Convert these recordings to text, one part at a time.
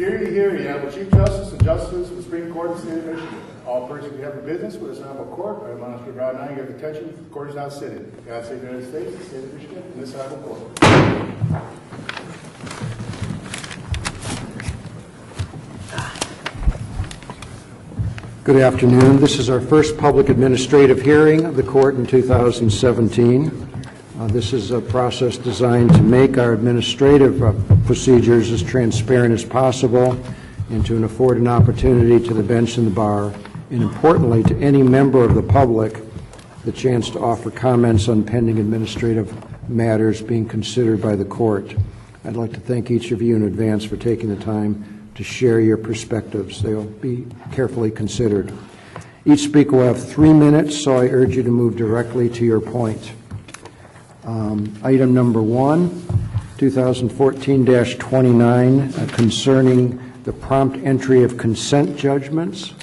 Hear ye, hear ye. I am the Chief Justice and Justices of the Supreme Court of the State of Michigan. All persons who have business with this honorable court are admonished to draw nigh and give attention. The court is now sitting. God save the United States, the State of Michigan, and this honorable court. Good afternoon. This is our first public administrative hearing of the court in 2017. This is a process designed to make our administrative procedures as transparent as possible and to afford an opportunity to the bench and the bar, and importantly to any member of the public, the chance to offer comments on pending administrative matters being considered by the court. I'd like to thank each of you in advance for taking the time to share your perspectives. They will be carefully considered. Each speaker will have 3 minutes, so I urge you to move directly to your point. Item number 1, 2014-29, concerning the prompt entry of consent judgments.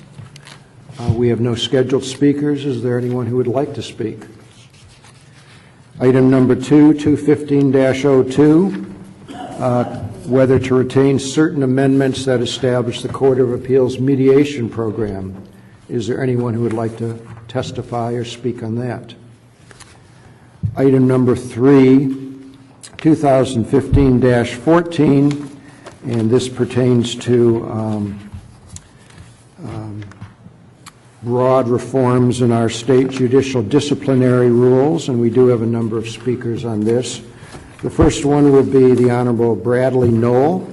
We have no scheduled speakers. Is there anyone who would like to speak? Item number 2, 215-02, whether to retain certain amendments that establish the Court of Appeals mediation program. Is there anyone who would like to testify or speak on that? Item number 3, 2015-14, and this pertains to broad reforms in our state judicial disciplinary rules, and we do have a number of speakers on this. The first one will be the Honorable Bradley Knoll,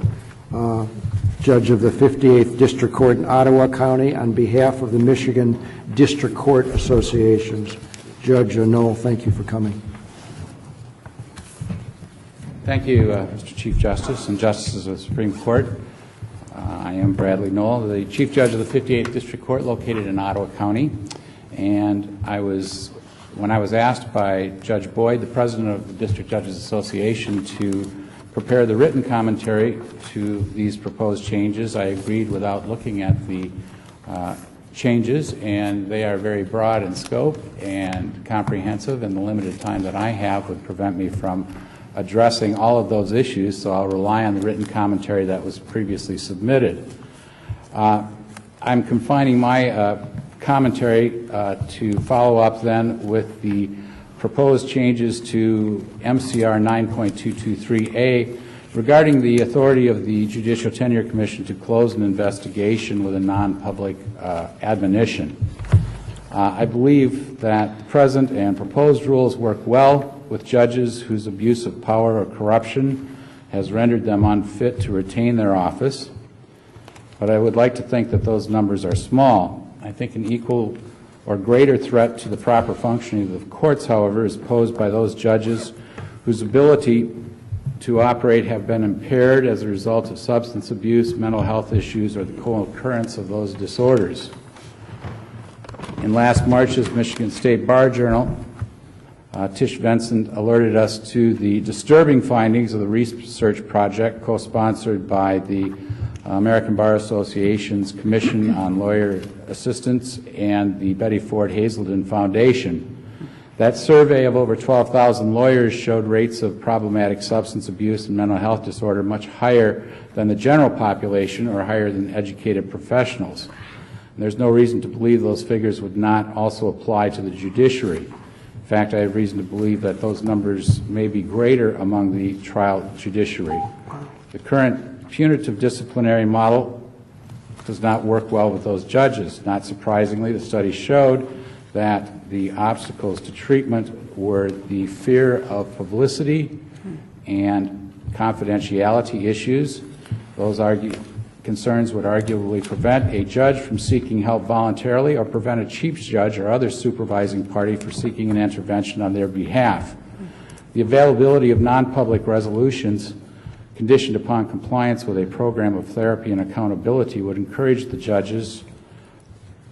Judge of the 58th District Court in Ottawa County, on behalf of the Michigan District Court Associations. Judge Knoll, thank you for coming. Thank you, Mr. Chief Justice and Justices of the Supreme Court. I am Bradley Knoll, the Chief Judge of the 58th District Court located in Ottawa County, and when I was asked by Judge Boyd, the President of the District Judges Association, to prepare the written commentary to these proposed changes, I agreed without looking at the changes, and they are very broad in scope and comprehensive, and the limited time that I have would prevent me from addressing all of those issues, so I'll rely on the written commentary that was previously submitted. I'm confining my commentary to follow up then with the proposed changes to MCR 9.223A regarding the authority of the Judicial Tenure Commission to close an investigation with a non-public admonition. I believe that the present and proposed rules work well with judges whose abuse of power or corruption has rendered them unfit to retain their office, but I would like to think that those numbers are small. I think an equal or greater threat to the proper functioning of the courts, however, is posed by those judges whose ability to operate have been impaired as a result of substance abuse, mental health issues, or the co-occurrence of those disorders. In last March's Michigan State Bar Journal, Tish Vincent alerted us to the disturbing findings of the research project co-sponsored by the American Bar Association's Commission on Lawyer Assistance and the Betty Ford Hazelden Foundation. That survey of over 12,000 lawyers showed rates of problematic substance abuse and mental health disorder much higher than the general population or higher than educated professionals. And there's no reason to believe those figures would not also apply to the judiciary. In fact, I have reason to believe that those numbers may be greater among the trial judiciary. The current punitive disciplinary model does not work well with those judges. Not surprisingly, the study showed that the obstacles to treatment were the fear of publicity and confidentiality issues. Those concerns would arguably prevent a judge from seeking help voluntarily or prevent a chief judge or other supervising party from seeking an intervention on their behalf. The availability of non-public resolutions conditioned upon compliance with a program of therapy and accountability would encourage the judges,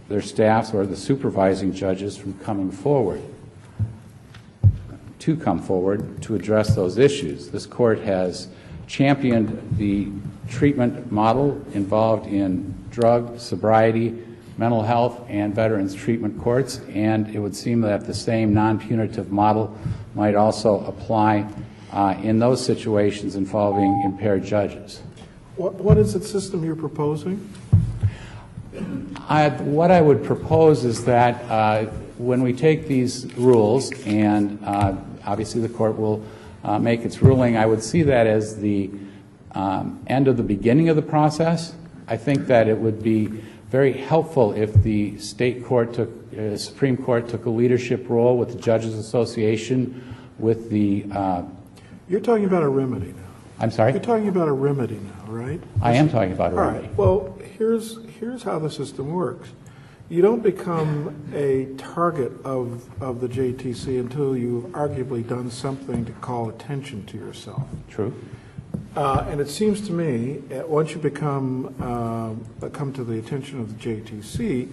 their staffs, or the supervising judges from coming forward to address those issues. This court has championed the treatment model involved in drug, sobriety, mental health, and veterans treatment courts, and it would seem that the same non-punitive model might also apply in those situations involving impaired judges. What is the system you're proposing? What I would propose is that when we take these rules, and obviously the court will make its ruling, I would see that as the end of the beginning of the process. I think that it would be very helpful if the state court took, Supreme Court took a leadership role with the Judges Association, with the... You're talking about a remedy now. I'm sorry? You're talking about a remedy now, right? I am talking about a All remedy. right. Well, here's how the system works. You don't become a target of the JTC until you've arguably done something to call attention to yourself. True. And it seems to me, once you come to the attention of the JTC,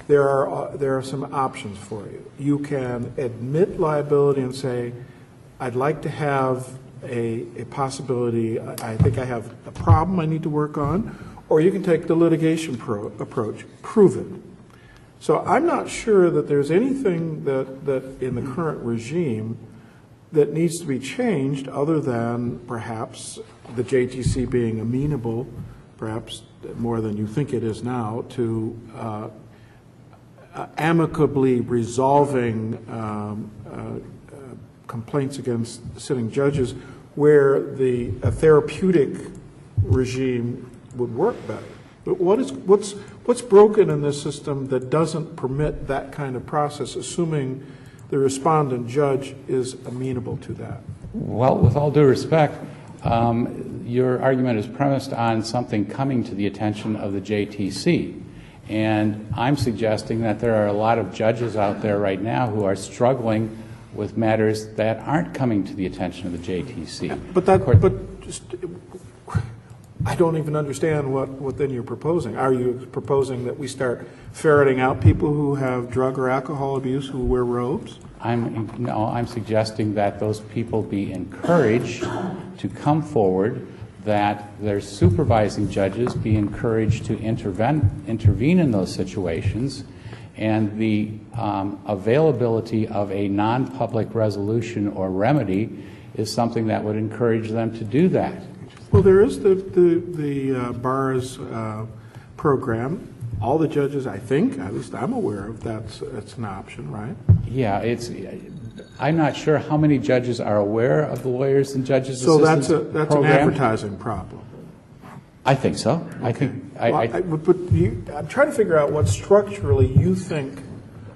there are some options for you. You can admit liability and say, I'd like to have a possibility, I think I have a problem I need to work on, or you can take the litigation approach, prove it. So I'm not sure that there's anything that in the current regime that needs to be changed other than perhaps the JTC being amenable, perhaps more than you think it is now, to amicably resolving complaints against sitting judges where a therapeutic regime would work better. But what's broken in this system that doesn't permit that kind of process, assuming the respondent judge is amenable to that? Well, with all due respect, your argument is premised on something coming to the attention of the JTC. And I'm suggesting that there are a lot of judges out there right now who are struggling with matters that aren't coming to the attention of the JTC. I don't even understand what then you're proposing. Are you proposing that we start ferreting out people who have drug or alcohol abuse who wear robes? No, I'm suggesting that those people be encouraged to come forward, that their supervising judges be encouraged to intervene in those situations, and the availability of a non-public resolution or remedy is something that would encourage them to do that. Well, there is the BARS program. All the judges, I think, at least I'm aware of, that's an option, right? Yeah, I'm not sure how many judges are aware of the Lawyers and Judges Assistance So that's program. an advertising problem. I think so. Okay. I'm trying to figure out what structurally you think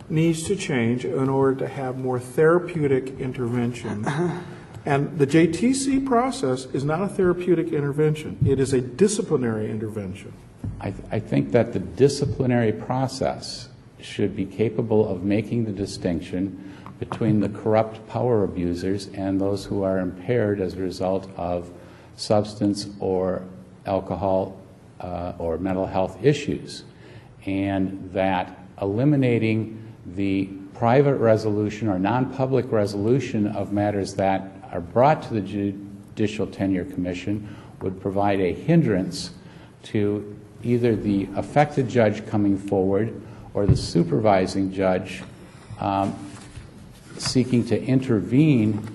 needs to change in order to have more therapeutic intervention. And the JTC process is not a therapeutic intervention. It is a disciplinary intervention. I think that the disciplinary process should be capable of making the distinction between the corrupt power abusers and those who are impaired as a result of substance or alcohol or mental health issues, and that eliminating the private resolution or non-public resolution of matters that are brought to the Judicial Tenure Commission would provide a hindrance to either the affected judge coming forward or the supervising judge seeking to intervene,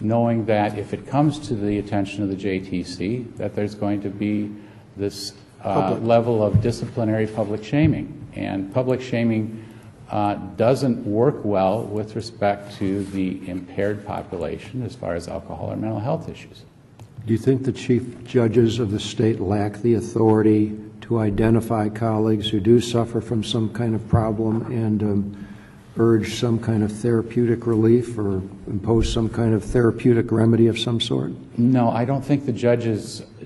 knowing that if it comes to the attention of the JTC, that there's going to be this level of disciplinary public shaming. And public shaming doesn't work well with respect to the impaired population as far as alcohol or mental health issues. Do you think the chief judges of the state lack the authority to identify colleagues who do suffer from some kind of problem and urge some kind of therapeutic relief or impose some kind of therapeutic remedy of some sort? No, I don't think the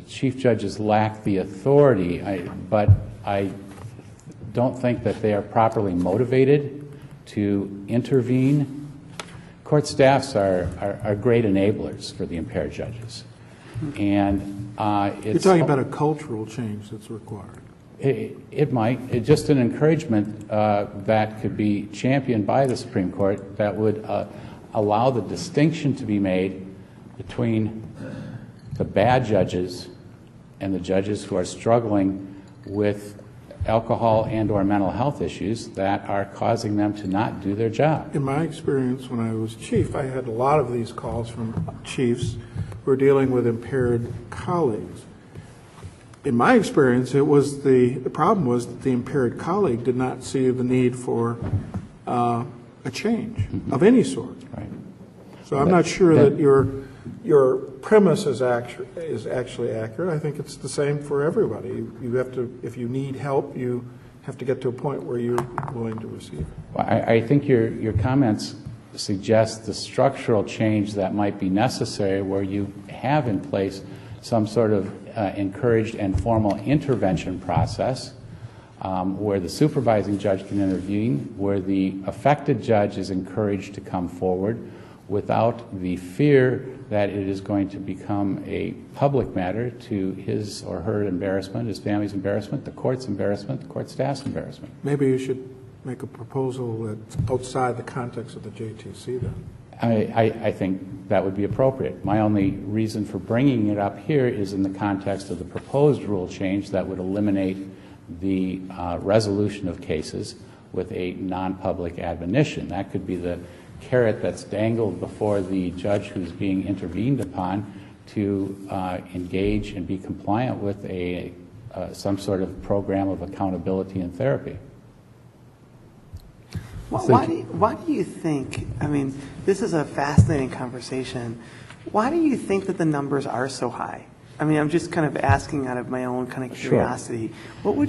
chief judges lack the authority, but I don't think that they are properly motivated to intervene. Court staffs are great enablers for the impaired judges. And you're talking about a cultural change that's required. It might. It's just an encouragement that could be championed by the Supreme Court that would allow the distinction to be made between the bad judges and the judges who are struggling with alcohol and or mental health issues that are causing them to not do their job. In my experience when I was chief, I had a lot of these calls from chiefs who were dealing with impaired colleagues. in my experience, it was the problem was that the impaired colleague did not see the need for a change of any sort. Right. So I'm not sure that your premise is actually accurate. I think it's the same for everybody. You have to, if you need help, you have to get to a point where you're willing to receive it. Well, I think your comments suggest the structural change that might be necessary, where you have in place some sort of encouraged and formal intervention process, where the supervising judge can intervene, where the affected judge is encouraged to come forward without the fear that it is going to become a public matter to his or her embarrassment, his family's embarrassment, the court's embarrassment, the court staff's embarrassment. Maybe you should make a proposal that's outside the context of the JTC then. I think that would be appropriate. My only reason for bringing it up here is in the context of the proposed rule change that would eliminate the resolution of cases with a non-public admonition. That could be the carrot that's dangled before the judge who's being intervened upon to engage and be compliant with some sort of program of accountability and therapy. Well, why do you think, I mean, this is a fascinating conversation. Why do you think that the numbers are so high? I mean, I'm just kind of asking out of my own kind of curiosity. Sure. Why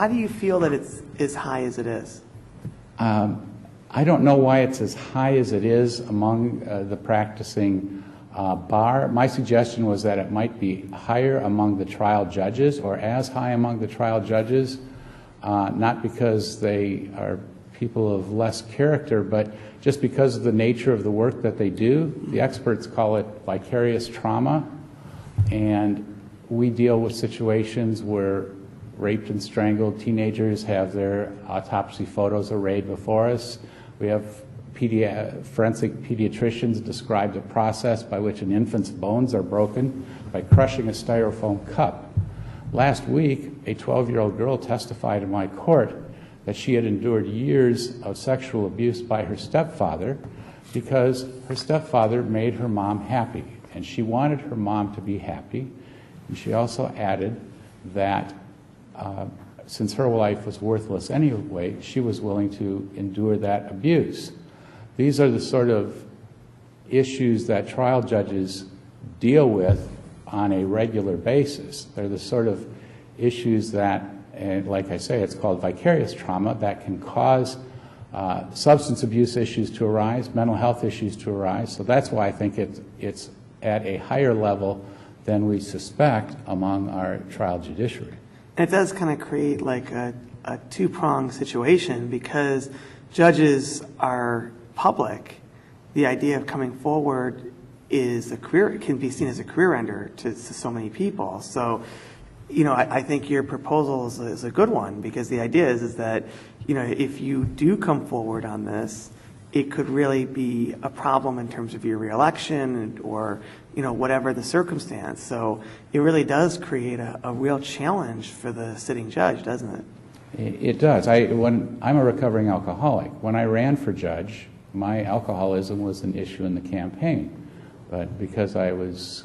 do you feel that it's as high as it is? I don't know why it's as high as it is among the practicing bar. My suggestion was that it might be higher among the trial judges, or as high among the trial judges, not because they are people of less character, but just because of the nature of the work that they do. The experts call it vicarious trauma, and we deal with situations where raped and strangled teenagers have their autopsy photos arrayed before us. We have forensic pediatricians describe the process by which an infant's bones are broken by crushing a styrofoam cup. Last week, a 12-year-old girl testified in my court that she had endured years of sexual abuse by her stepfather because her stepfather made her mom happy, and she wanted her mom to be happy. And she also added that since her life was worthless anyway, she was willing to endure that abuse. These are the sort of issues that trial judges deal with on a regular basis. They're the sort of issues that, and like I say, it's called vicarious trauma, that can cause substance abuse issues to arise, mental health issues to arise. So that's why I think it's at a higher level than we suspect among our trial judiciary. And it does kind of create like a two-pronged situation, because judges are public. The idea of coming forward is it can be seen as a career ender to so many people. So, you know, I think your proposal is a good one, because the idea is that, you know, if you do come forward on this, it could really be a problem in terms of your reelection or, you know, whatever the circumstance. So it really does create a real challenge for the sitting judge, doesn't it? It does. I'm a recovering alcoholic. When I ran for judge, my alcoholism was an issue in the campaign. But because I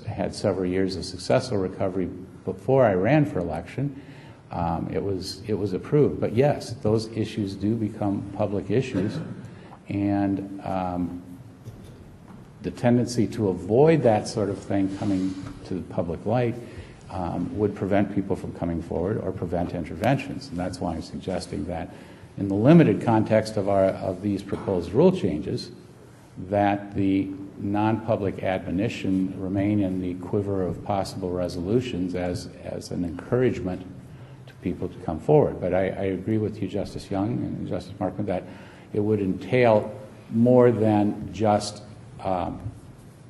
had several years of successful recovery before I ran for election, it was approved. But yes, those issues do become public issues, and the tendency to avoid that sort of thing coming to the public light would prevent people from coming forward or prevent interventions. And that's why I'm suggesting that in the limited context of these proposed rule changes, that the non-public admonition remain in the quiver of possible resolutions as an encouragement to people to come forward. But I agree with you, Justice Young and Justice Markman, that it would entail more than just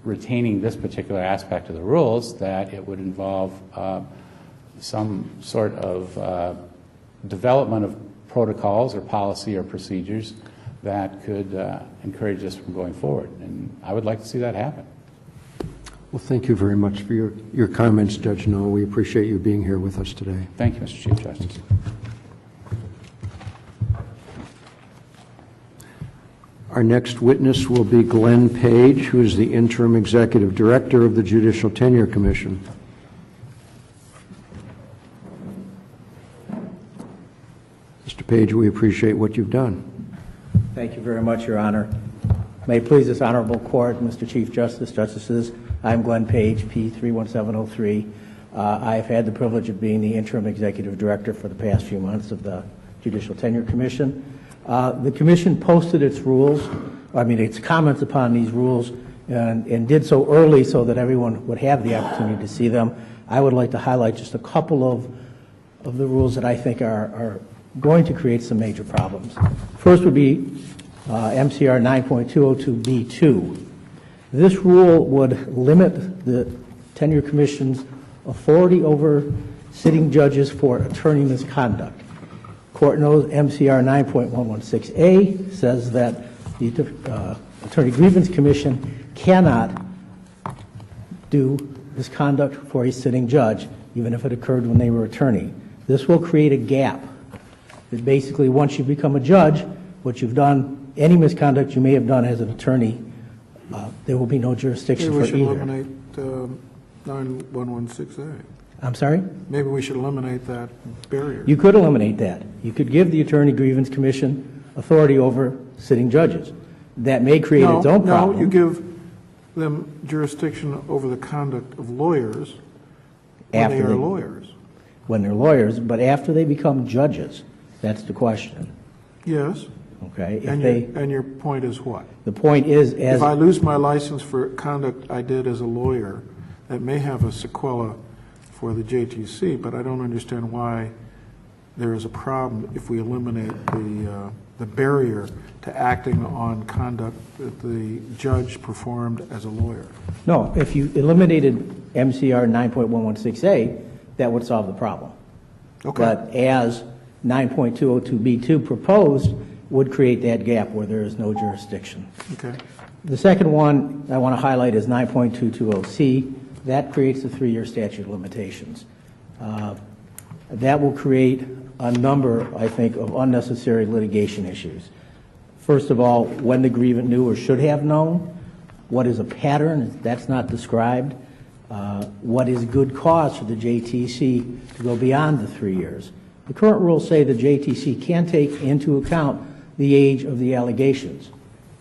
retaining this particular aspect of the rules, that it would involve some sort of development of protocols or policy or procedures that could encourage us from going forward. And I would like to see that happen. Well, thank you very much for your comments, Judge Noll. We appreciate you being here with us today. Thank you, Mr. Chief Justice. Our next witness will be Glenn Page, who is the Interim Executive Director of the Judicial Tenure Commission. Mr. Page, we appreciate what you've done. Thank you very much, Your Honor. May it please this honorable court, Mr. Chief Justice, Justices, I'm Glenn Page, P31703. I have had the privilege of being the interim executive director for the past few months of the Judicial Tenure Commission. The Commission posted its comments upon these rules and did so early so that everyone would have the opportunity to see them. I would like to highlight just a couple of the rules that I think are going to create some major problems. First would be MCR 9.202B2. This rule would limit the Tenure Commission's authority over sitting judges for attorney misconduct. Court knows MCR 9.116A says that the Attorney Grievance Commission cannot do misconduct for a sitting judge, even if it occurred when they were attorney. This will create a gap that basically once you become a judge, what you've done, any misconduct you may have done as an attorney, there will be no jurisdiction Maybe for we should either. eliminate 9116A. I'm sorry? Maybe we should eliminate that barrier. You could eliminate that. You could give the Attorney Grievance Commission authority over sitting judges. That may create its own problem. No, you give them jurisdiction over the conduct of lawyers when After they are they- lawyers. When they're lawyers, but after they become judges, that's the question. Yes. Okay? If And, they, and your point is what? the point is, as If I lose my license for conduct I did as a lawyer, that may have a sequela for the JTC, but I don't understand why there is a problem if we eliminate the barrier to acting on conduct that the judge performed as a lawyer. no, if you eliminated MCR 9.116A, that would solve the problem. Okay. But as 9.202B2 proposed, would create that gap where there is no jurisdiction. Okay. The second one I want to highlight is 9.220C. That creates a 3-year statute of limitations. That will create a number, I think, of unnecessary litigation issues. First of all, when the grievant knew or should have known. What is a pattern? That's not described. What is good cause for the JTC to go beyond the 3 years? The current rules say the JTC can take into account the age of the allegations.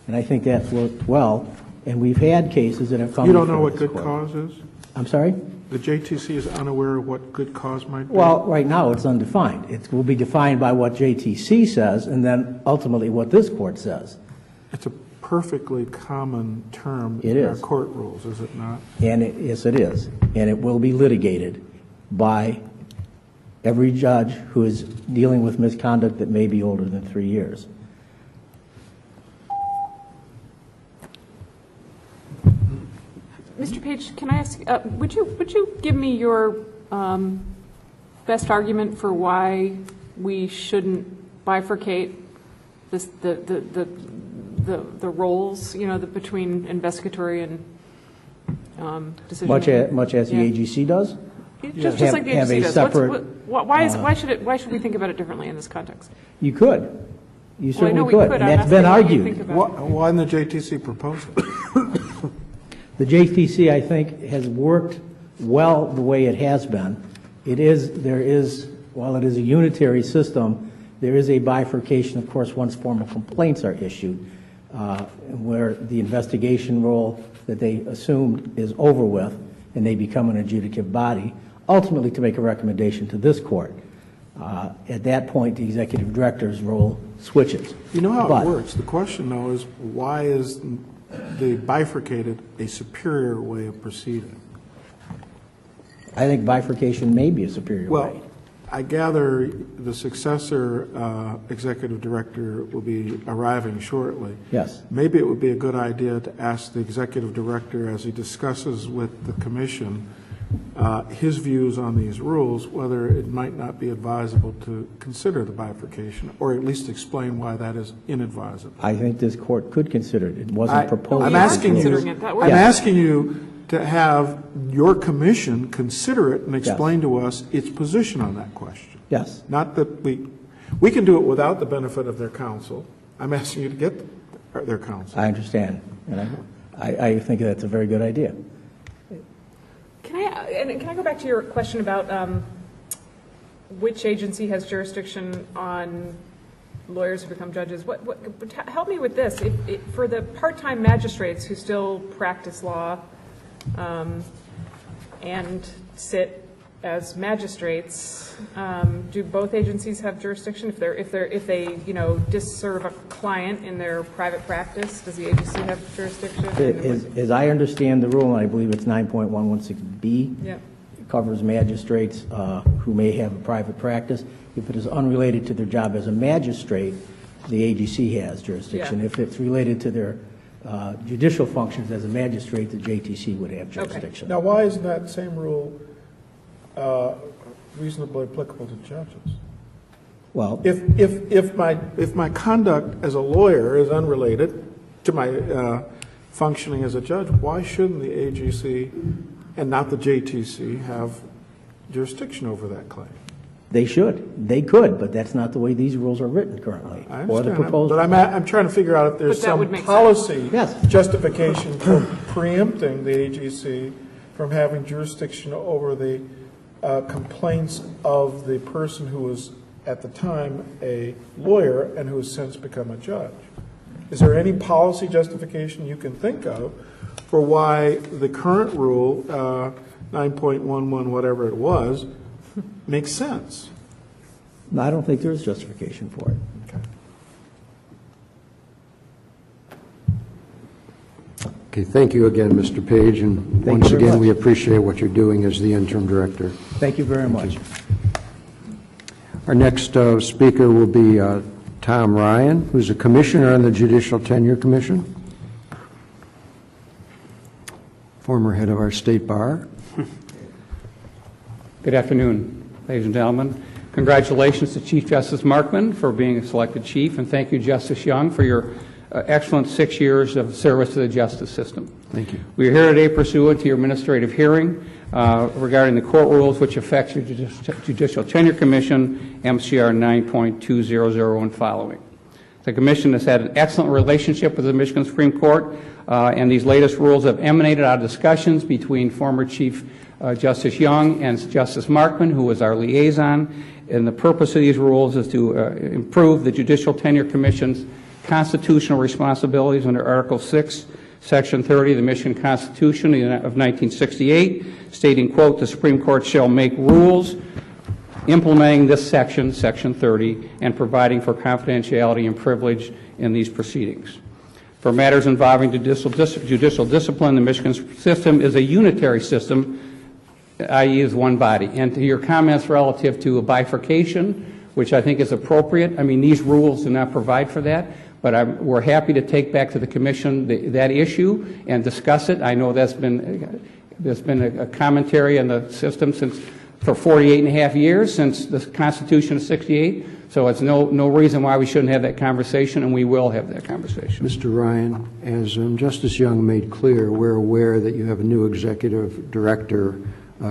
And I think that's worked well. And we've had cases that have come You don't know before what this good court. cause is? I'm sorry? The JTC is unaware of what good cause might be? Well, right now it's undefined. It will be defined by what JTC says and then ultimately what this court says. It's a perfectly common term It in our is. court rules, is it not? And yes, it is. And it will be litigated by every judge who is dealing with misconduct that may be older than 3 years. Mr. Page, can I ask, would you give me your best argument for why we shouldn't bifurcate this, the roles, between investigatory and decision making? Much as the Yeah. AGC does? Just Have- like the have a agency does. separate, Why should we think about it differently in this context? You could. You Well, I certainly know we could. could. And I'm that's been asking what you think argued. about it. Why didn't the JTC propose it? The JTC, I think, has worked well the way it has been. While it is a unitary system, there is a bifurcation, of course, once formal complaints are issued, where the investigation role that they assumed is over with, and they become an adjudicative body, ultimately to make a recommendation to this court. At that point, the executive director's role switches. You know how But- it works. The question, though, is why is the bifurcated a superior way of proceeding? I think bifurcation may be a superior Well, way. I gather the successor executive director will be arriving shortly. Yes. Maybe it would be a good idea to ask the executive director, as he discusses with the commission, his views on these rules, whether it might not be advisable to consider the bifurcation, or at least explain why that is inadvisable. I think this court could consider it. It wasn't proposed. I'm We are asking you, considering it that way. I'm Yes. asking you to have your commission consider it and explain to us its position on that question. Yes. Not that we can do it without the benefit of their counsel. I'm asking you to get their counsel. I understand, and I think that's a very good idea. Can I go back to your question about which agency has jurisdiction on lawyers who become judges. Help me with this. For the part-time magistrates who still practice law and sit as magistrates, do both agencies have jurisdiction? If they disserve a client in their private practice, does the agency have jurisdiction? As I understand the rule, and I believe it's 9.116B, Yeah. it covers magistrates who may have a private practice. If it is unrelated to their job as a magistrate, the AGC has jurisdiction. Yeah. If it's related to their judicial functions as a magistrate, the JTC would have jurisdiction. Now, why isn't that same rule reasonably applicable to judges? Well, If my conduct as a lawyer is unrelated to my functioning as a judge, why shouldn't the AGC and not the JTC have jurisdiction over that claim? they should. They could, but that's not the way these rules are written currently. I Or the understand, proposed. but I'm trying to figure out if there's But that would some make policy Yes. justification for preempting the AGC from having jurisdiction over the complaints of the person who was at the time a lawyer and who has since become a judge. Is there any policy justification you can think of for why the current rule, 9.11, whatever it was, makes sense? No, I don't think there is justification for it. Okay, thank you again, Mr. Page, and Thank once you very again, much. we appreciate what you're doing as the interim director. Thank you very much. Our next speaker will be Tom Ryan, who's a commissioner on the Judicial Tenure Commission, former head of our state bar. Good afternoon, ladies and gentlemen. Congratulations to Chief Justice Markman for being selected chief, and thank you, Justice Young, for your excellent 6 years of service to the justice system. Thank you. We are here today pursuant to your administrative hearing regarding the court rules which affect your Judicial Tenure Commission, MCR 9.200 and following. The Commission has had an excellent relationship with the Michigan Supreme Court, and these latest rules have emanated out of discussions between former Chief Justice Young and Justice Markman, who was our liaison. And the purpose of these rules is to improve the Judicial Tenure Commission's constitutional responsibilities under Article 6, Section 30 of the Michigan Constitution of 1968, stating, quote, the Supreme Court shall make rules implementing this section, Section 30, and providing for confidentiality and privilege in these proceedings. For matters involving judicial discipline, the Michigan system is a unitary system, i.e. is one body. And to your comments relative to a bifurcation, which I think is appropriate, I mean, these rules do not provide for that, but we're happy to take back to the Commission that issue and discuss it. I know there's been a commentary on the system for 48 and a half years, since the Constitution of 68, so it's no reason why we shouldn't have that conversation, and we will have that conversation. Mr. Ryan, as Justice Young made clear, we're aware that you have a new executive director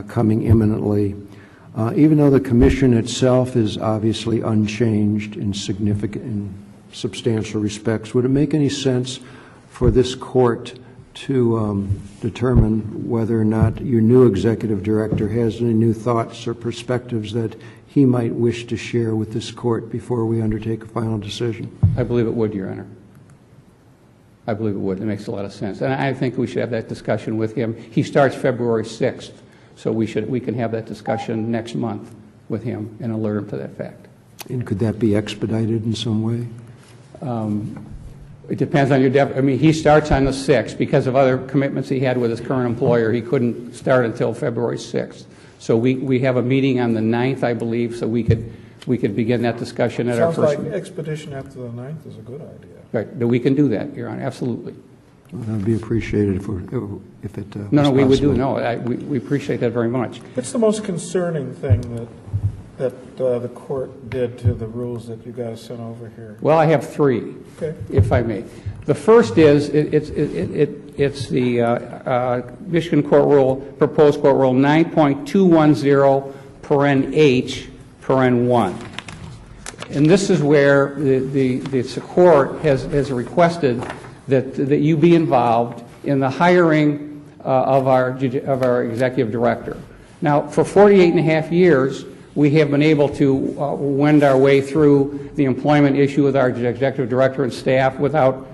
coming imminently. Even though the Commission itself is obviously unchanged in substantial respects, would it make any sense for this court to determine whether or not your new executive director has any new thoughts or perspectives that he might wish to share with this court before we undertake a final decision? I believe it would, Your Honor. I believe it would. It makes a lot of sense. And I think we should have that discussion with him. He starts February 6th, so we can have that discussion next month with him and alert him to that fact. And could that be expedited in some way? It depends on your I mean, he starts on the 6th. Because of other commitments he had with his current employer, he couldn't start until February 6th. So we have a meeting on the 9th, I believe, so we could begin that discussion at our first. Sounds like expedition after the 9th is a good idea. Right, that we can do that, Your Honor, absolutely. Well, that would be appreciated if it No, we would do, possible. we appreciate that very much. What's the most concerning thing that the court did to the rules that you guys sent over here? Well, I have three, Okay. if I may. The first is, it's the Michigan Court Rule, proposed Court Rule 9.210, paren H, paren 1. And this is where the court has requested that you be involved in the hiring of our executive director. Now, for 48 and a half years, we have been able to wend our way through the employment issue with our executive director and staff without.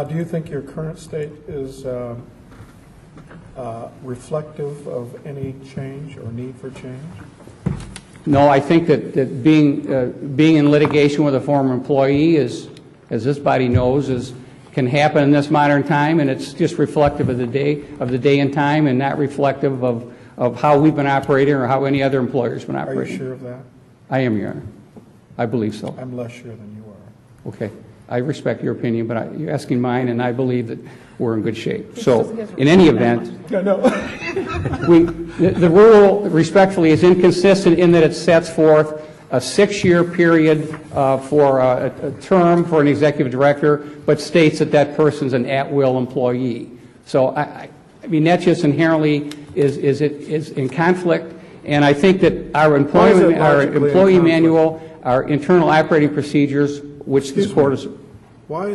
Do you think your current state is reflective of any change or need for change? No, I think that being in litigation with a former employee is, as this body knows, can happen in this modern time, and it's just reflective of the day and time, and not reflective of how we've been operating or how any other employer's been Are operating. you sure of that? I am, Your Honor. I believe so. I'm less sure than you are. Okay. I respect your opinion, but you're asking mine, and I believe that we're in good shape. So, in any event, No. the rule, respectfully, is inconsistent in that it sets forth a 6-year period for a term for an executive director, but states that that person's an at-will employee. So, I mean, that just inherently is in conflict, and I think that our employee manual, our internal operating procedures, which this court is. Why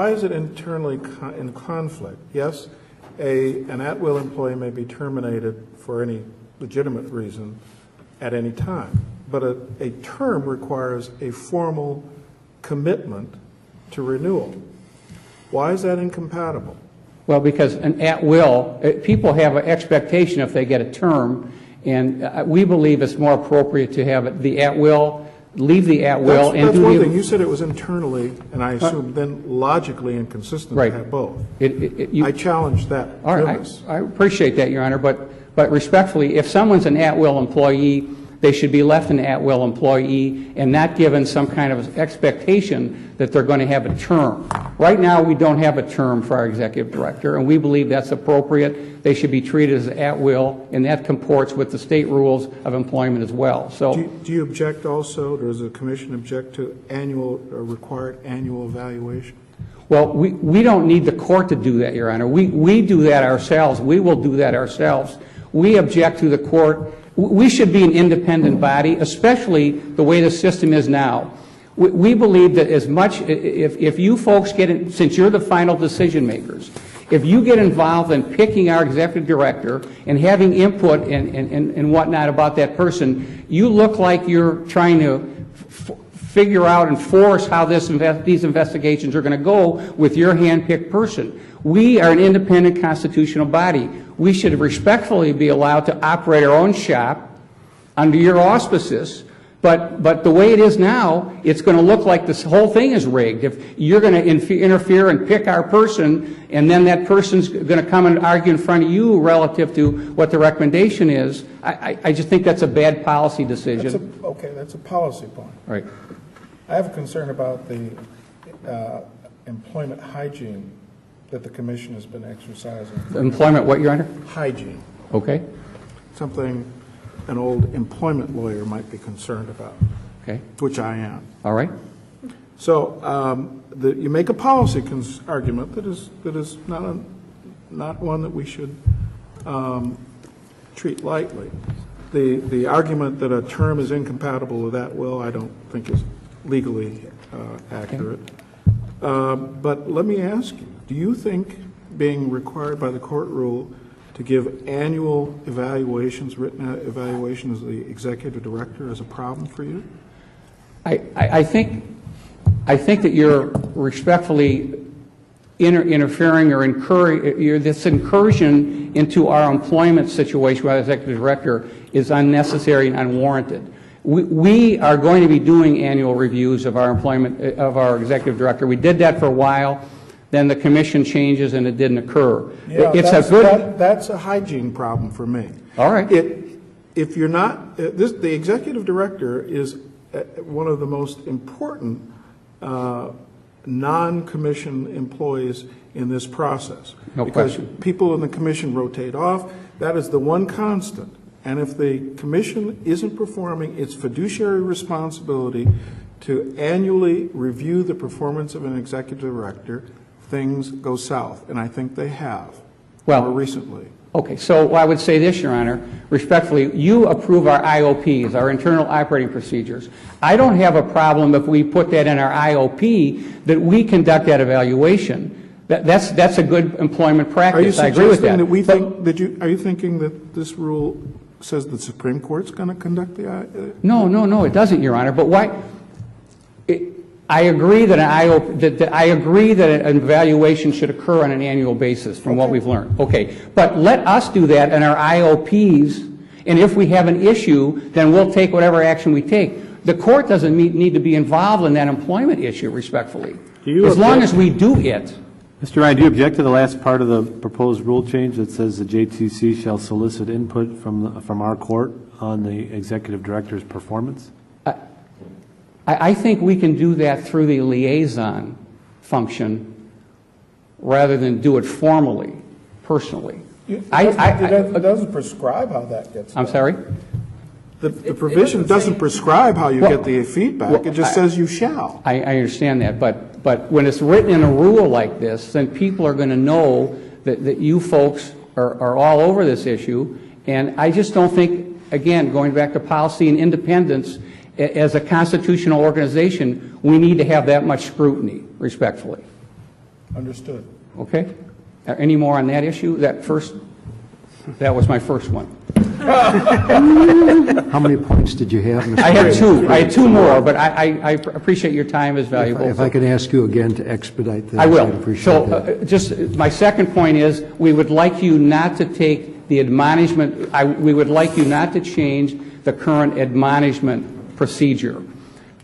is it internally in conflict? Yes, an at-will employee may be terminated for any legitimate reason at any time, but a term requires a formal commitment to renewal. Why is that incompatible? Well, because an at-will, people have an expectation if they get a term, and we believe it's more appropriate to have the at-will, leave the at-will, and that's do one the. thing. You said it was internally, and I assume then logically inconsistent Right. to have both. You, I challenge that all right, premise. I appreciate that, Your Honor, but respectfully, if someone's an at-will employee, they should be left an at-will employee and not given some kind of expectation that they're going to have a term. Right now, we don't have a term for our executive director, and we believe that's appropriate. They should be treated as at-will, and that comports with the state rules of employment as well. So, Do you object also, does the commission object to required annual evaluation? well, we don't need the court to do that, Your Honor. We do that ourselves. We will do that ourselves. We object to the court. We should be an independent body, especially the way the system is now. We believe that as much, if you folks get in, since you're the final decision makers, if you get involved in picking our executive director and having input and whatnot about that person, you look like you're trying to figure out and force how these investigations are going to go with your hand-picked person. We are an independent constitutional body. We should respectfully be allowed to operate our own shop under your auspices, but the way it is now, it's going to look like this whole thing is rigged. If you're going to interfere and pick our person, and then that person's going to come and argue in front of you relative to what the recommendation is, I just think that's a bad policy decision. That's a policy point. Right. I have a concern about the employment hygiene that the commission has been exercising. Employment what, Your Honor? Hygiene, Okay. something an old employment lawyer might be concerned about, Okay. which I am. All right. So you make a policy argument that is not one that we should treat lightly. The argument that a term is incompatible with that will, I don't think is legally accurate. But let me ask you, do you think being required by the court rule to give annual evaluations, written evaluations of the executive director is a problem for you? I think that you're respectfully interfering or this incursion into our employment situation with our executive director is unnecessary and unwarranted. We are going to be doing annual reviews of our employment of our executive director. We did that for a while. Then the commission changes and it didn't occur. Yeah, that's a hygiene problem for me. All right. If you're not, the executive director is one of the most important non-commission employees in this process. No because question. People in the commission rotate off. That is the one constant. And if the commission isn't performing its fiduciary responsibility to annually review the performance of an executive director, things go south, and I think they have more recently. Okay, so I would say this, Your Honor, respectfully, you approve our IOPs, our internal operating procedures. I don't have a problem if we put that in our IOP that we conduct that evaluation. That's a good employment practice. I agree with that. Are you thinking that this rule says the Supreme Court's going to conduct the... No, it doesn't, Your Honor. But why? I agree that an evaluation should occur on an annual basis from what we've learned. Okay. But let us do that in our IOPs, and if we have an issue, then we'll take whatever action we take. The court doesn't need to be involved in that employment issue, respectfully. As long as we do it. Mr. Ryan, do you object to the last part of the proposed rule change that says the JTC shall solicit input from our court on the executive director's performance? I think we can do that through the liaison function rather than do it formally, personally. It doesn't prescribe how that gets done. I'm sorry? The provision doesn't prescribe how you get the feedback. It just says you shall. I understand that, but when it's written in a rule like this, then people are going to know that you folks are all over this issue, and I just don't think, again, going back to policy and independence, as a constitutional organization, we need to have that much scrutiny, respectfully. Understood. Okay? Any more on that issue? That was my first one. How many points did you have, Mr. I had two more, but I appreciate your time is valuable. If I could ask you again to expedite this, I will. I'd appreciate So that. just my second point is we would like you not to take the admonishment, we would like you not to change the current admonishment procedure.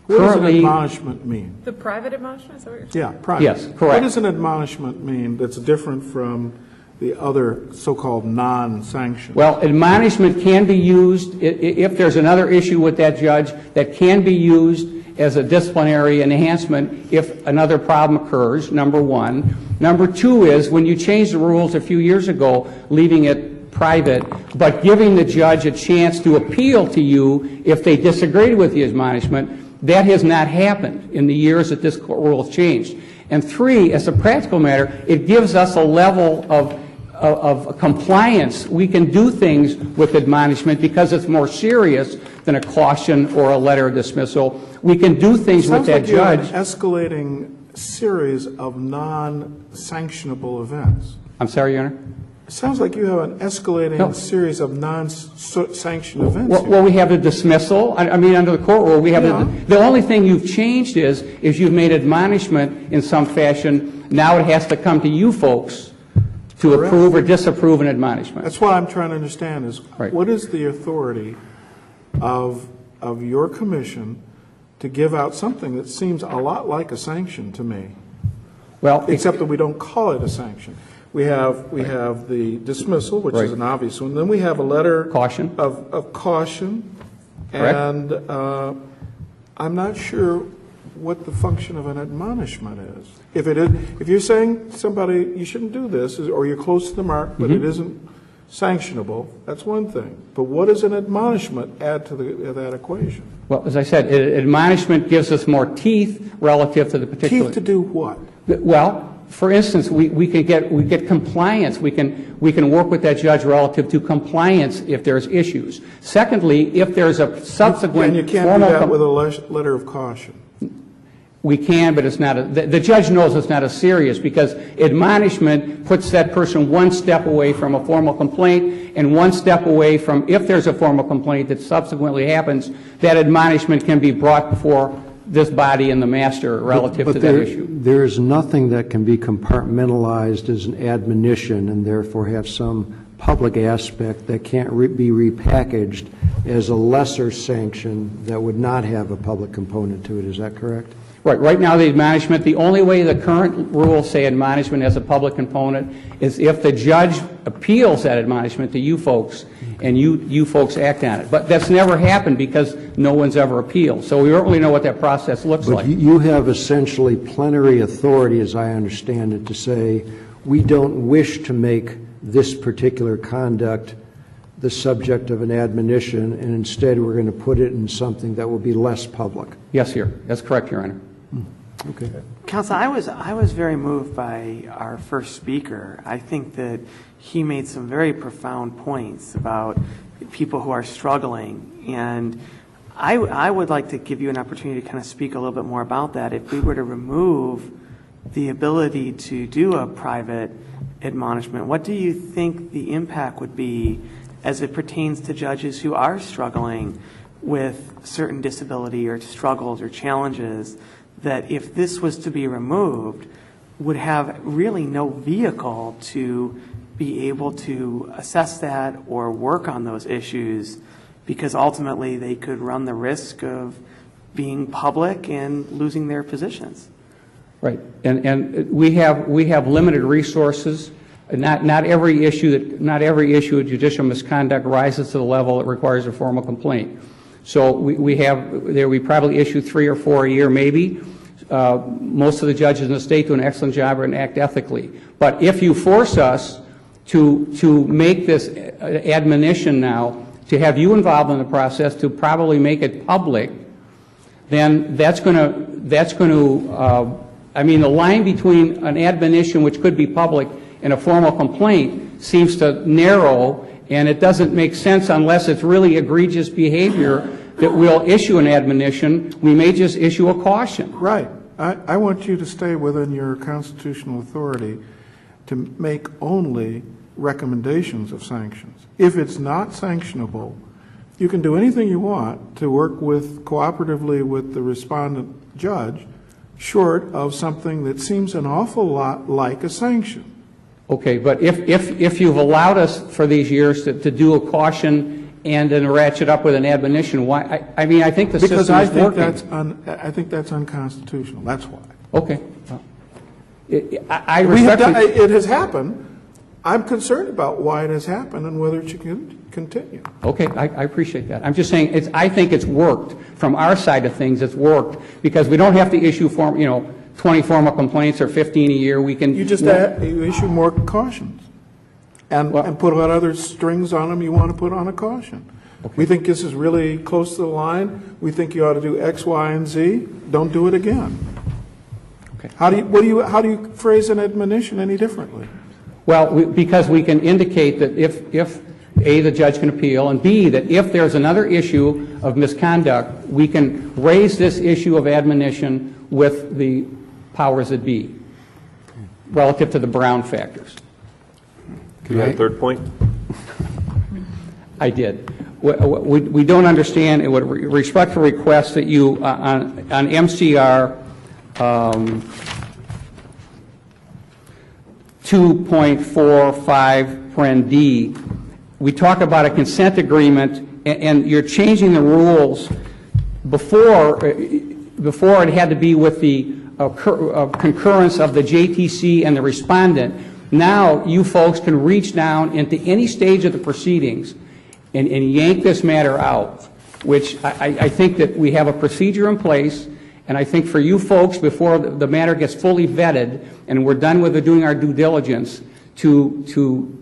What does an admonishment mean? The private admonishment, is that what you're saying? Yeah, private. Yes, correct. What does an admonishment mean that's different from the other so-called non-sanctioned? Well, admonishment can be used, if there's another issue with that judge, that can be used as a disciplinary enhancement if another problem occurs, number one. Number two is, when you changed the rules a few years ago, leaving it private, but giving the judge a chance to appeal to you if they disagreed with the admonishment, that has not happened in the years that this rule has changed. And three, as a practical matter, it gives us a level of compliance. We can do things with admonishment because it's more serious than a caution or a letter of dismissal. We can do things with that judge. Sounds like you have an escalating series of non-sanctionable events. I'm sorry, Your Honor? It sounds like you have an escalating series of non-sanctioned events. Well, we have a dismissal. I mean, under the court rule, we have the only thing you've changed is you've made admonishment in some fashion. Now it has to come to you folks to approve or disapprove an admonishment. That's what I'm trying to understand is Right. what is the authority of your commission to give out something that seems a lot like a sanction to me, Well, except that we don't call it a sanction. We have the dismissal, which Right. is an obvious one. Then we have a letter Caution. of caution, Correct. and I'm not sure what the function of an admonishment is. If you're saying somebody you shouldn't do this, or you're close to the mark, but Mm-hmm. it isn't sanctionable, that's one thing. But what does an admonishment add to that equation? Well, as I said, admonishment gives us more teeth relative to the particular. Teeth to do what? Well, for instance, we get compliance. We can work with that judge relative to compliance if there's issues. Secondly, if there's a subsequent And you can't do formal that with a letter of caution. We can, but it's not the judge knows it's not as serious because admonishment puts that person one step away from a formal complaint and one step away from, if there's a formal complaint that subsequently happens, that admonishment can be brought before this body and the master relative to that issue. There is nothing that can be compartmentalized as an admonition and therefore have some public aspect that can't be repackaged as a lesser sanction that would not have a public component to it. Is that correct? Right. Right now, the admonishment, the only way the current rules say admonishment has a public component is if the judge appeals that admonishment to you folks and you folks act on it. But that's never happened because no one's ever appealed. So we don't really know what that process looks But like. you have essentially plenary authority, as I understand it, to say we don't wish to make this particular conduct the subject of an admonition, and instead we're going to put it in something that will be less public. Yes, Your. That's correct, Your Honor. Okay. Counsel, I was very moved by our first speaker. I think that he made some very profound points about people who are struggling, and I would like to give you an opportunity to kind of speak a little bit more about that. If we were to remove the ability to do a private admonishment, what do you think the impact would be as it pertains to judges who are struggling with certain disability or struggles or challenges, that if this was to be removed, would have really no vehicle to be able to assess that or work on those issues, because ultimately they could run the risk of being public and losing their positions. Right, and we have limited resources. Not every issue of judicial misconduct rises to the level that requires a formal complaint. So we probably issue 3 or 4 a year, maybe. Most of the judges in the state do an excellent job and act ethically. But if you force us to make this admonition now, to have you involved in the process, to probably make it public, then that's going to. I mean, the line between an admonition, which could be public, and a formal complaint seems to narrow, and it doesn't make sense unless it's really egregious behavior that we'll issue an admonition. We may just issue a caution. Right. I want you to stay within your constitutional authority to make only recommendations of sanctions. If it's not sanctionable, you can do anything you want to work cooperatively with the respondent judge, short of something that seems an awful lot like a sanction. Okay, but if you've allowed us for these years to do a caution and then ratchet up with an admonition, why? I mean, I think the system is working. I think that's unconstitutional. That's why. Okay. I respectfully... It has happened. I'm concerned about why it has happened and whether it should continue. Okay, I appreciate that. I'm just saying, I think it's worked. From our side of things, it's worked, because we don't have to issue 20 formal complaints or 15 a year. We can... You issue more cautions and put what other strings on them you want to put on a caution. Okay. We think this is really close to the line. We think you ought to do X, Y, and Z. Don't do it again. Okay. How do you phrase an admonition any differently? Well, because we can indicate that if A, the judge can appeal, and B, that if there's another issue of misconduct, we can raise this issue of admonition with the powers that be relative to the Brown factors. Can you add a third point? I did. We don't understand, it would respectfully request that you, on MCR 2.45 D, we talk about a consent agreement, and you're changing the rules. Before it had to be with the concurrence of the JTC and the respondent. Now you folks can reach down into any stage of the proceedings and yank this matter out, which I think that we have a procedure in place. And I think for you folks, before the matter gets fully vetted and we're done with doing our due diligence, to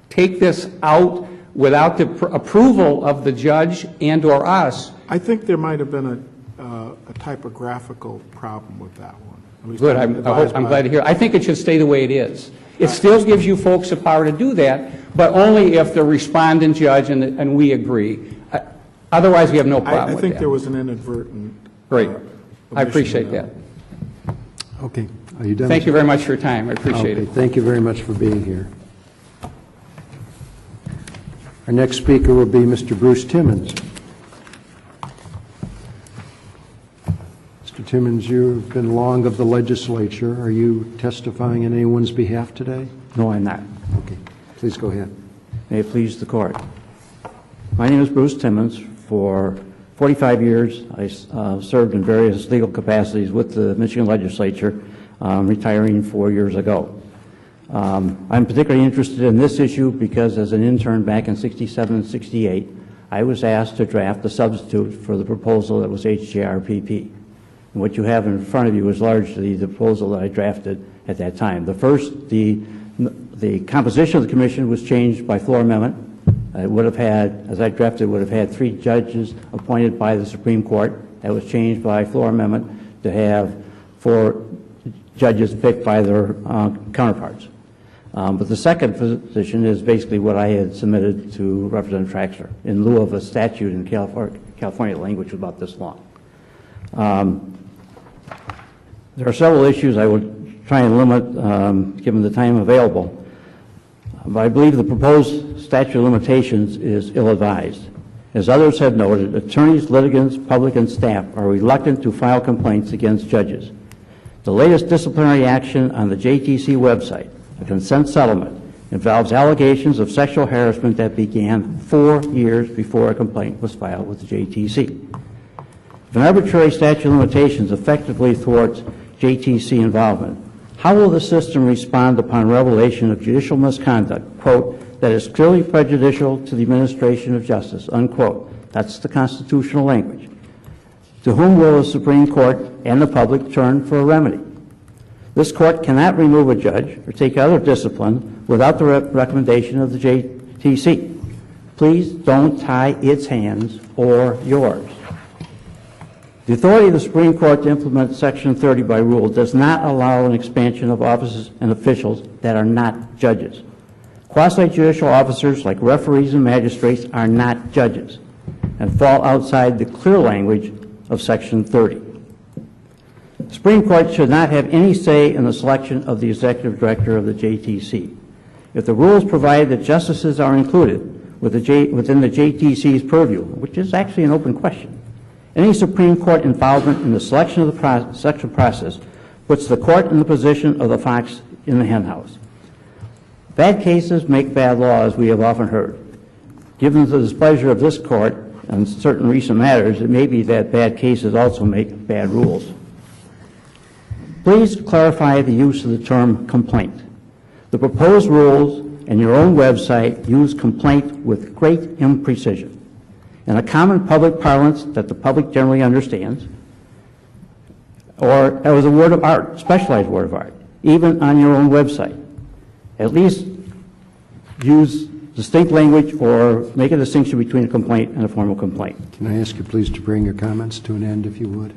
take this out without the approval of the judge and or us. I think there might have been a typographical problem with that one. Good. I'm glad to hear. I think it should stay the way it is. It still gives you folks the power to do that, but only if the respondent judge and we agree. Otherwise, we have no problem with that. I think there was an inadvertent. Great. I appreciate that. Okay. Are you done? Thank you very much for your time. I appreciate it. Thank you very much for being here. Our next speaker will be Mr. Bruce Timmons. Mr. Timmons, you've been long of the legislature. Are you testifying on anyone's behalf today? No, I'm not. Okay. Please go ahead. May it please the court. My name is Bruce Timmons. For 45 years, I served in various legal capacities with the Michigan legislature, retiring 4 years ago. I'm particularly interested in this issue because as an intern back in 67 and 68, I was asked to draft a substitute for the proposal that was HJRPP. And what you have in front of you is largely the proposal that I drafted at that time. The composition of the commission was changed by floor amendment. It would have had, as I drafted, would have had 3 judges appointed by the Supreme Court. That was changed by floor amendment to have 4 judges picked by their counterparts. But the second position is basically what I had submitted to Representative Traxler in lieu of a statute in California language about this long. There are several issues I would try and limit given the time available. But I believe the proposed statute of limitations is ill-advised. As others have noted, attorneys, litigants, public, and staff are reluctant to file complaints against judges. The latest disciplinary action on the JTC website, a consent settlement, involves allegations of sexual harassment that began 4 years before a complaint was filed with the JTC. If an arbitrary statute of limitations effectively thwarts JTC involvement, how will the system respond upon revelation of judicial misconduct, quote, that is clearly prejudicial to the administration of justice, unquote? That's the constitutional language. To whom will the Supreme Court and the public turn for a remedy? This court cannot remove a judge or take other discipline without the recommendation of the JTC. Please don't tie its hands or yours. The authority of the Supreme Court to implement Section 30 by rule does not allow an expansion of offices and officials that are not judges. Quasi-judicial officers like referees and magistrates are not judges and fall outside the clear language of Section 30. The Supreme Court should not have any say in the selection of the executive director of the JTC. If the rules provide that justices are included within the JTC's purview, which is actually an open question, any Supreme Court involvement in the selection of the selection process puts the court in the position of the fox in the henhouse. Bad cases make bad law, as we have often heard. Given the displeasure of this court on certain recent matters, it may be that bad cases also make bad rules. Please clarify the use of the term complaint. The proposed rules and your own website use complaint with great imprecision. In a common public parlance that the public generally understands, or as a word of art, specialized word of art, even on your own website. At least use distinct language or make a distinction between a complaint and a formal complaint. Can I ask you please to bring your comments to an end, if you would?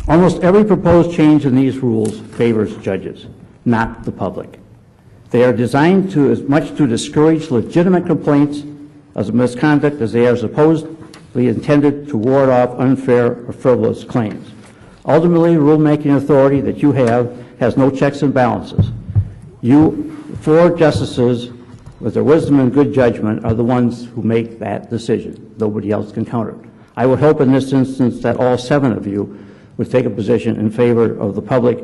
Almost every proposed change in these rules favors judges, not the public. They are designed to as much to discourage legitimate complaints as misconduct as they are supposedly intended to ward off unfair or frivolous claims. Ultimately, the rulemaking authority that you have has no checks and balances. You, 4 justices, with their wisdom and good judgment, are the ones who make that decision. Nobody else can counter it. I would hope in this instance that all 7 of you would take a position in favor of the public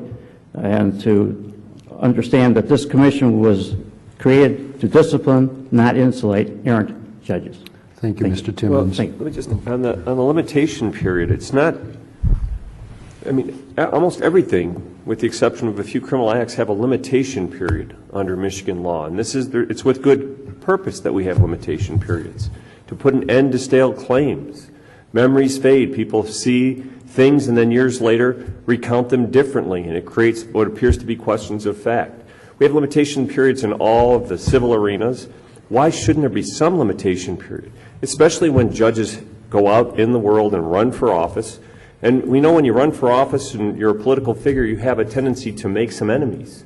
and to understand that this commission was created to discipline, not insulate errant judges. Thank you, Mr. Timmons. Let me just, on the limitation period, it's not, I mean, almost everything, with the exception of a few criminal acts, have a limitation period under Michigan law. And this is, it's with good purpose that we have limitation periods, to put an end to stale claims. Memories fade. People see things and then years later recount them differently, and it creates what appears to be questions of fact. We have limitation periods in all of the civil arenas. Why shouldn't there be some limitation period, especially when judges go out in the world and run for office? And we know when you run for office and you're a political figure, you have a tendency to make some enemies.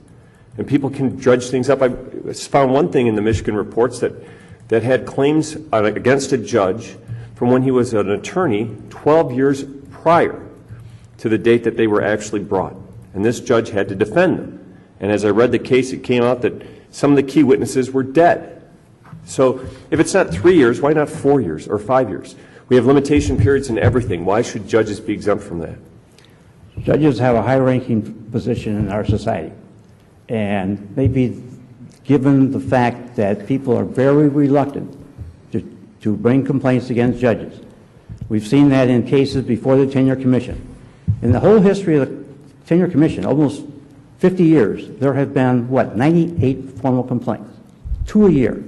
And people can judge things up. I found one thing in the Michigan reports that had claims against a judge from when he was an attorney 12 years prior to the date that they were actually brought. And this judge had to defend them. And as I read the case, it came out that some of the key witnesses were dead. So if it's not 3 years, why not 4 years or 5 years? We have limitation periods in everything. Why should judges be exempt from that? Judges have a high-ranking position in our society. And maybe given the fact that people are very reluctant to bring complaints against judges. We've seen that in cases before the Tenure Commission. In the whole history of the Tenure Commission, almost 50 years, there have been, 98 formal complaints, 2 a year.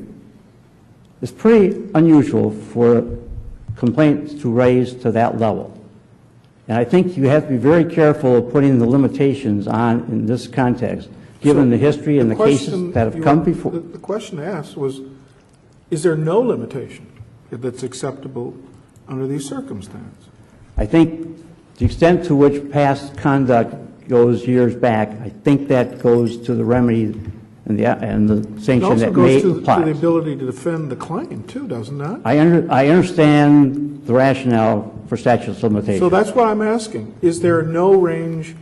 It's pretty unusual for complaints to raise to that level. And I think you have to be very careful of putting the limitations on in this context, given the history and the cases that have come before. The question asked was, is there no limitation that's acceptable under these circumstances? I think the extent to which past conduct goes years back, I think that goes to the remedy and the sanction that may apply. It also goes to the ability to defend the claim, too, doesn't it? I understand the rationale for statute of limitations. So that's what I'm asking. Is there no range,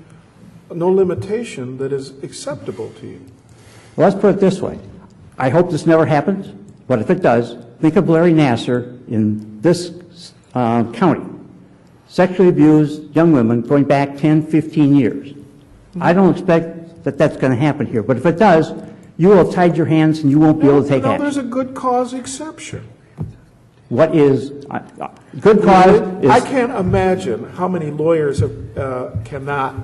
no limitation that is acceptable to you? Well, let's put it this way. I hope this never happens, but if it does, think of Larry Nasser in this county. Sexually abused young women going back 10, 15 years. I don't expect that that's going to happen here, but if it does, you will have tied your hands and you won't be able to take No, action. there's a good cause exception. What is good cause is... I can't imagine how many lawyers cannot,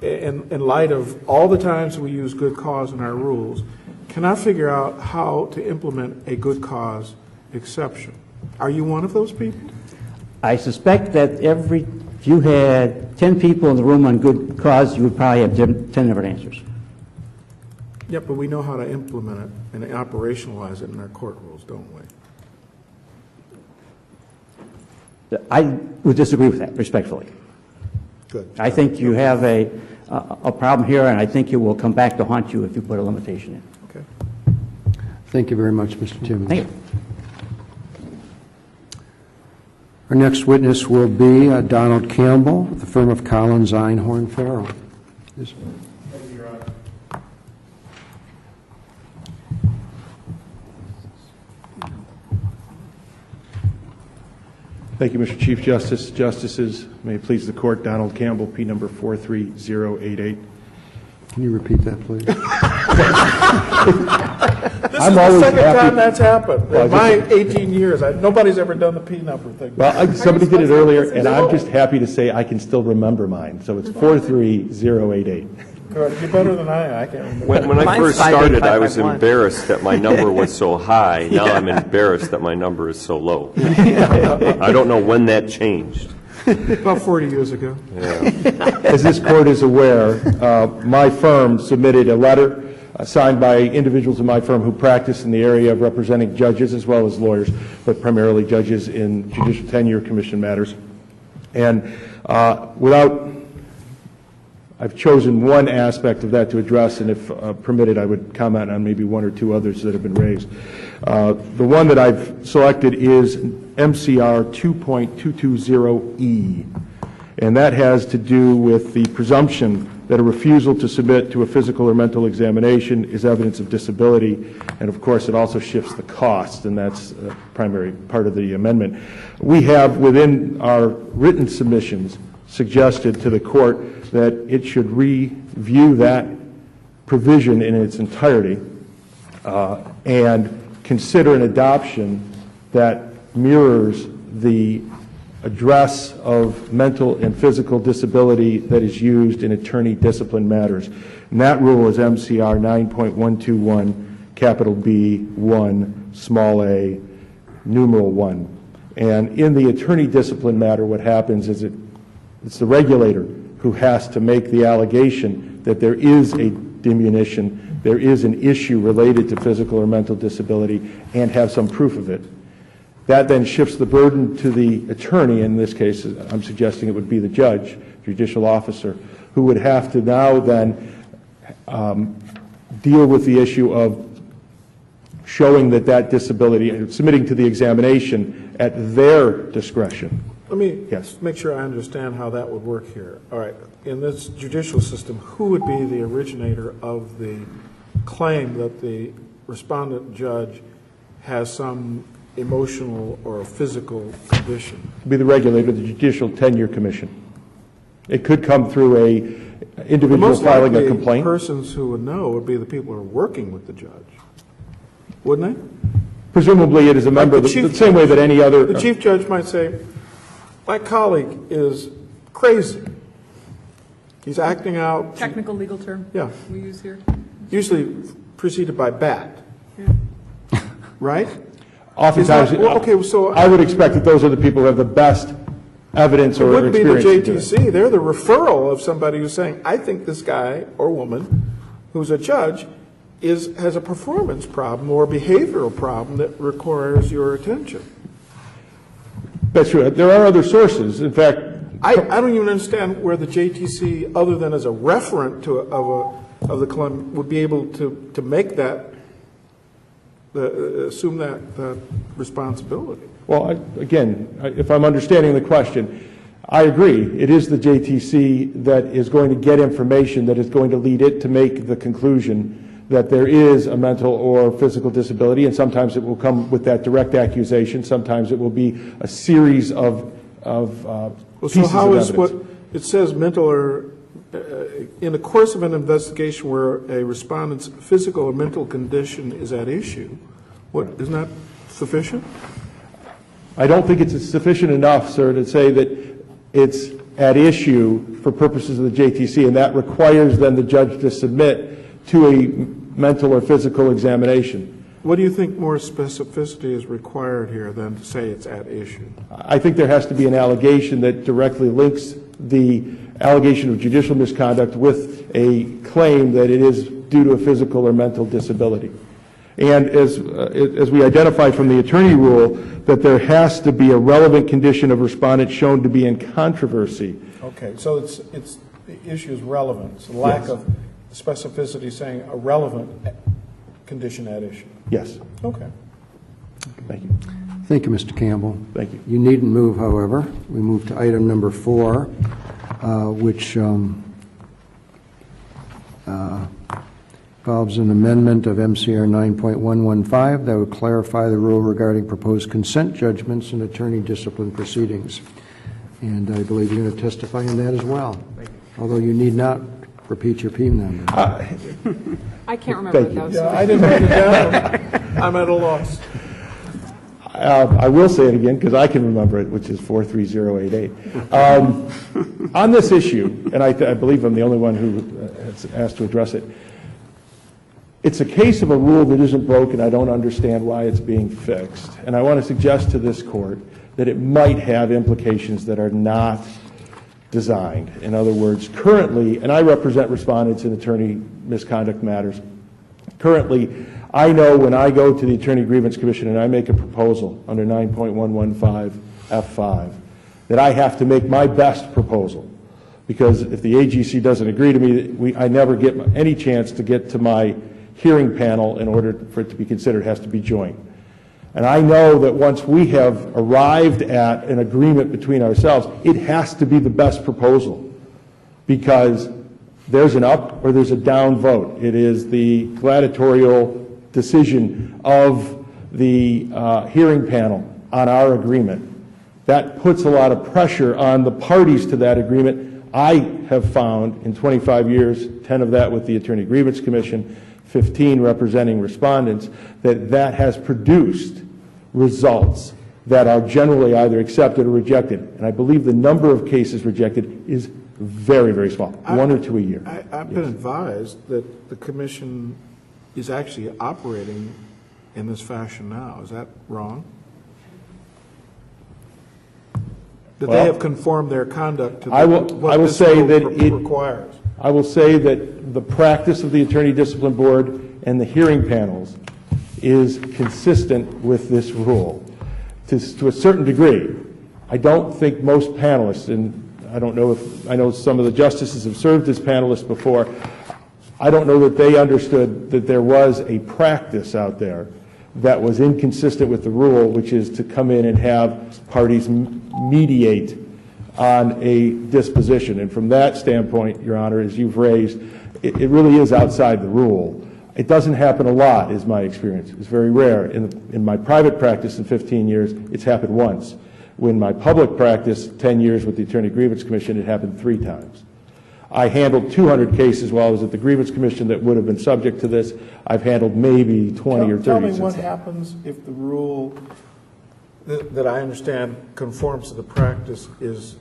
in light of all the times we use good cause in our rules, cannot figure out how to implement a good cause exception. Are you one of those people? I suspect that if you had 10 people in the room on good cause, you would probably have 10 different answers. Yeah, but we know how to implement it and operationalize it in our court rules, don't we? I would disagree with that, respectfully. Good. I think you have a problem here, and I think it will come back to haunt you if you put a limitation in. Okay. Thank you very much, Mr. Timmons. Thank you. Our next witness will be Donald Campbell, the firm of Collins, Einhorn, Farrell. Yes, sir. Thank you, Your Honor. Thank you, Mr. Chief Justice. Justices, may it please the court, Donald Campbell, P number 43088. Can you repeat that, please? This is the second time that's happened. In my 18 years, nobody's ever done the P number thing. Well, somebody did it earlier, and I'm just happy to say I can still remember mine. So it's 43088. Good. You're better than I can't remember. When I Mine's first 58551. started, I was embarrassed that my number was so high. Now I'm embarrassed that my number is so low. I don't know when that changed. About 40 years ago. As this court is aware, my firm submitted a letter signed by individuals in my firm who practice in the area of representing judges as well as lawyers, but primarily judges in judicial tenure commission matters. And I've chosen one aspect of that to address, and if permitted, I would comment on maybe one or two others that have been raised. The one that I've selected is MCR 2.220E, and that has to do with the presumption that a refusal to submit to a physical or mental examination is evidence of disability, and of course it also shifts the cost, and that's a primary part of the amendment. We have, within our written submissions, suggested to the court that it should review that provision in its entirety and consider an adoption that mirrors the address of mental and physical disability that is used in attorney discipline matters. And that rule is MCR 9.121, capital B, 1, small a, numeral 1. And in the attorney discipline matter, what happens is it's the regulator who has to make the allegation that there is a diminution, there is an issue related to physical or mental disability, and have some proof of it. That then shifts the burden to the attorney. In this case, I'm suggesting it would be the judge, judicial officer, who would have to now then deal with the issue of showing that disability, submitting to the examination at their discretion. Let me make sure I understand how that would work here. All right. In this judicial system, who would be the originator of the claim that the respondent judge has some emotional or physical condition? It would be the regulator, the Judicial Tenure Commission. It could come through a individual filing a complaint. The persons who would know would be the people who are working with the judge, wouldn't they? Presumably it is a member, the same way that any other... The chief judge might say, my colleague is crazy. He's acting out. Technical legal term. Yeah. We use here. Usually preceded by bad. Yeah. Right? Oftentimes, I would expect that those are the people who have the best evidence or experience. It wouldn't be the JTC. They're the referral of somebody who's saying, I think this guy or woman who's a judge has a performance problem or a behavioral problem that requires your attention. That's true. There are other sources. In fact, I don't even understand where the JTC, other than as a referent of the claim, would be able to make that, assume that responsibility. Well, again, if I'm understanding the question, I agree. It is the JTC that is going to get information that is going to lead it to make the conclusion that there is a mental or physical disability, and sometimes it will come with that direct accusation. Sometimes it will be a series of pieces So how of is evidence. what, it says mental or, in the course of an investigation where a respondent's physical or mental condition is at issue, what, isn't that sufficient? I don't think it's sufficient enough, sir, to say that it's at issue for purposes of the JTC, and that requires then the judge to submit to a mental or physical examination. What do you think more specificity is required here than to say it's at issue? I think there has to be an allegation that directly links the allegation of judicial misconduct with a claim that it is due to a physical or mental disability. And as we identify from the attorney rule, that there has to be a relevant condition of respondent shown to be in controversy. Okay, so it's the issue is relevance, the lack of specificity saying a relevant condition at issue. Yes. Okay. Thank you. Thank you, Mr. Campbell. Thank you. You needn't move, however. We move to item number 4, which involves an amendment of MCR 9.115 that would clarify the rule regarding proposed consent judgments in attorney discipline proceedings. And I believe you're going to testify in that as well, although you need not repeat your P number. I can't remember what that was. Yeah, I didn't write it down. I'm at a loss. I will say it again because I can remember it, which is 43088. On this issue, and I believe I'm the only one who has asked to address it, it's a case of a rule that isn't broken. I don't understand why it's being fixed. And I want to suggest to this court that it might have implications that are not designed. In other words, currently, and I represent respondents in attorney misconduct matters, currently, I know when I go to the Attorney Grievance Commission and I make a proposal under 9.115 F5 that I have to make my best proposal, because if the AGC doesn't agree to me, I never get any chance to get to my hearing panel in order for it to be considered. It has to be joint. And I know that once we have arrived at an agreement between ourselves, it has to be the best proposal, because there's an up or there's a down vote. It is the gladiatorial decision of the hearing panel on our agreement. That puts a lot of pressure on the parties to that agreement. I have found in 25 years, 10 of that with the Attorney Grievance Commission, 15 representing respondents, that has produced results that are generally either accepted or rejected. And I believe the number of cases rejected is very, very small, 1 or 2 a year. I've been advised that the commission is actually operating in this fashion now. Is that wrong? That they have conformed their conduct to what this rule requires. I will say that the practice of the Attorney Discipline Board and the hearing panels is consistent with this rule to a certain degree. I don't think most panelists, and I don't know if, I know some of the justices have served as panelists before, I don't know that they understood that there was a practice out there that was inconsistent with the rule, which is to come in and have parties mediate on a disposition. And from that standpoint, Your Honor, as you've raised, it really is outside the rule. It doesn't happen a lot, is my experience. It's very rare. In my private practice in 15 years, it's happened once. In my public practice, 10 years with the Attorney Grievance Commission, it happened 3 times. I handled 200 cases while I was at the Grievance Commission that would have been subject to this. I've handled maybe 20 or 30. Tell me what happens if the rule that I understand conforms to the practice is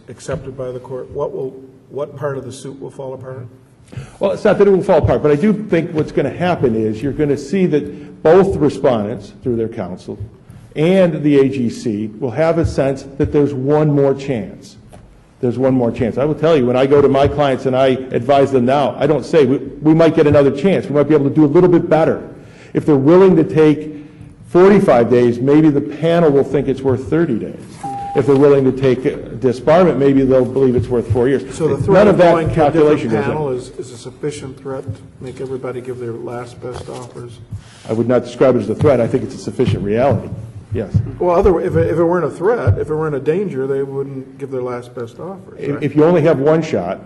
accepted by the court. What part of the suit will fall apart? Well, it's not that it will fall apart, but I do think what's going to happen is you're going to see that both the respondents, through their counsel, and the AGC will have a sense that there's one more chance. There's one more chance. I will tell you, when I go to my clients and I advise them now, I don't say we might get another chance. We might be able to do a little bit better. If they're willing to take 45 days, maybe the panel will think it's worth 30 days. If they're willing to take disbarment, maybe they'll believe it's worth 4 years. So the threat of going to a different panel is a sufficient threat to make everybody give their last best offers? I would not describe it as a threat. I think it's a sufficient reality. Yes. Well, if it weren't a threat, if it weren't a danger, they wouldn't give their last best offers. Right? If you only have one shot,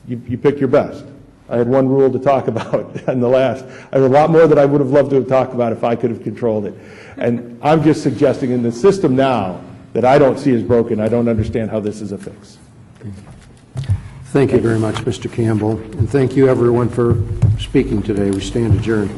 you pick your best. I had one rule to talk about, and the last. I have a lot more that I would have loved to have talked about if I could have controlled it. And I'm just suggesting in the system now that I don't see as broken, I don't understand how this is a fix. Thank you very much, Mr. Campbell, and thank you, everyone, for speaking today. We stand adjourned.